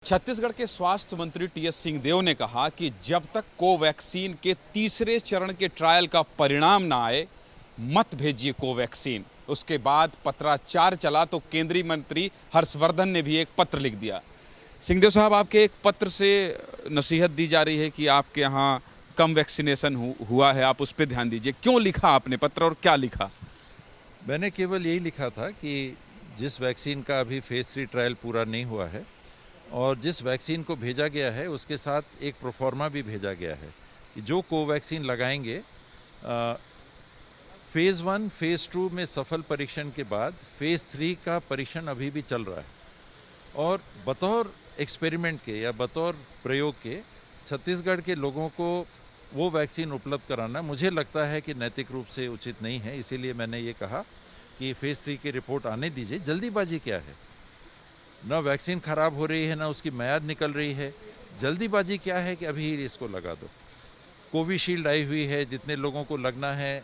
छत्तीसगढ़ के स्वास्थ्य मंत्री टीएस सिंहदेव ने कहा कि जब तक कोवैक्सीन के तीसरे चरण के ट्रायल का परिणाम ना आए, मत भेजिए कोवैक्सीन। उसके बाद पत्राचार चला तो केंद्रीय मंत्री हर्षवर्धन ने भी एक पत्र लिख दिया। सिंहदेव साहब, आपके एक पत्र से नसीहत दी जा रही है कि आपके यहाँ कम वैक्सीनेशन हुआ है, आप उस पर ध्यान दीजिए। क्यों लिखा आपने पत्र और क्या लिखा? मैंने केवल यही लिखा था कि जिस वैक्सीन का अभी फेज़ 3 ट्रायल पूरा नहीं हुआ है और जिस वैक्सीन को भेजा गया है उसके साथ एक प्रोफॉर्मा भी भेजा गया है कि जो कोवैक्सीन लगाएंगे फेज़ 1 फेज़ 2 में सफल परीक्षण के बाद फेज़ 3 का परीक्षण अभी भी चल रहा है और बतौर एक्सपेरिमेंट के या बतौर प्रयोग के छत्तीसगढ़ के लोगों को वो वैक्सीन उपलब्ध कराना मुझे लगता है कि नैतिक रूप से उचित नहीं है। इसीलिए मैंने ये कहा कि फेज़ 3 की रिपोर्ट आने दीजिए। जल्दीबाजी क्या है? ना वैक्सीन ख़राब हो रही है, ना उसकी मियाद निकल रही है। जल्दीबाजी क्या है कि अभी इसको लगा दो। कोविशील्ड आई हुई है, जितने लोगों को लगना है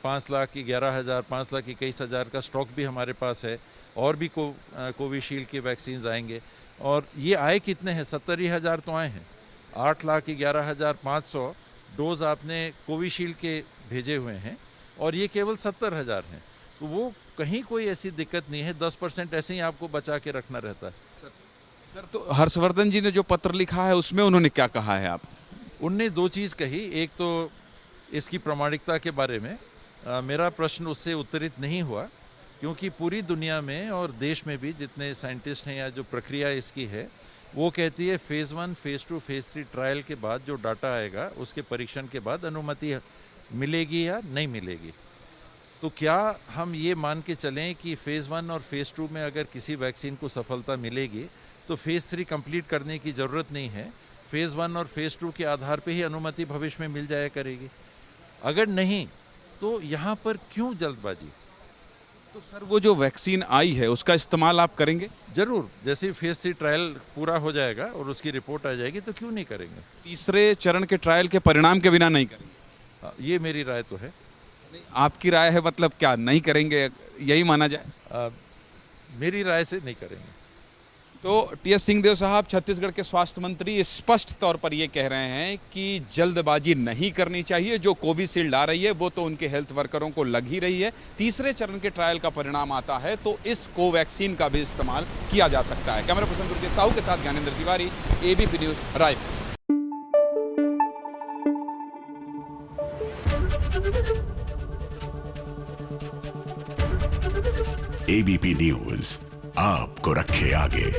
5 लाख की 11,000, 5 लाख 21,000 का स्टॉक भी हमारे पास है और भी कोविशील्ड के वैक्सीन आएंगे। और ये आए कितने हैं? 70,000 तो आए हैं। 8,11,500 डोज आपने कोविशील्ड के भेजे हुए हैं और ये केवल 70,000 हैं। तो वो कहीं कोई ऐसी दिक्कत नहीं है। 10% ऐसे ही आपको बचा के रखना रहता है। सर, तो हर्षवर्धन जी ने जो पत्र लिखा है उसमें उन्होंने क्या कहा है? आप उनने 2 चीज़ कही। एक तो इसकी प्रामाणिकता के बारे में मेरा प्रश्न उससे उत्तरित नहीं हुआ, क्योंकि पूरी दुनिया में और देश में भी जितने साइंटिस्ट हैं या जो प्रक्रिया इसकी है वो कहती है फेज़ 1 फेज़ 2 फेज़ 3 ट्रायल के बाद जो डाटा आएगा उसके परीक्षण के बाद अनुमति मिलेगी या नहीं मिलेगी। तो क्या हम ये मान के चलें कि फेज़ 1 और फेज़ 2 में अगर किसी वैक्सीन को सफलता मिलेगी तो फेज़ 3 कंप्लीट करने की ज़रूरत नहीं है? फेज़ 1 और फेज़ 2 के आधार पे ही अनुमति भविष्य में मिल जाया करेगी। अगर नहीं तो यहाँ पर क्यों जल्दबाजी? तो सर, वो जो वैक्सीन आई है उसका इस्तेमाल आप करेंगे? ज़रूर। जैसे ही फेज़ 3 ट्रायल पूरा हो जाएगा और उसकी रिपोर्ट आ जाएगी तो क्यों नहीं करेंगे। तीसरे चरण के ट्रायल के परिणाम के बिना नहीं करेंगे? ये मेरी राय तो है। आपकी राय है मतलब क्या, नहीं करेंगे यही माना जाए? मेरी राय से नहीं करेंगे। तो टीएस सिंहदेव साहब, छत्तीसगढ़ के स्वास्थ्य मंत्री स्पष्ट तौर पर ये कह रहे हैं कि जल्दबाजी नहीं करनी चाहिए। जो कोविशील्ड आ रही है वो तो उनके हेल्थ वर्करों को लग ही रही है। तीसरे चरण के ट्रायल का परिणाम आता है तो इस कोवैक्सीन का भी इस्तेमाल किया जा सकता है। कैमरा पर्सन दुर्गेश साहू के साथ Gyanendra Tiwari, ABP news, Raipur. ABP news आपको रखे आगे।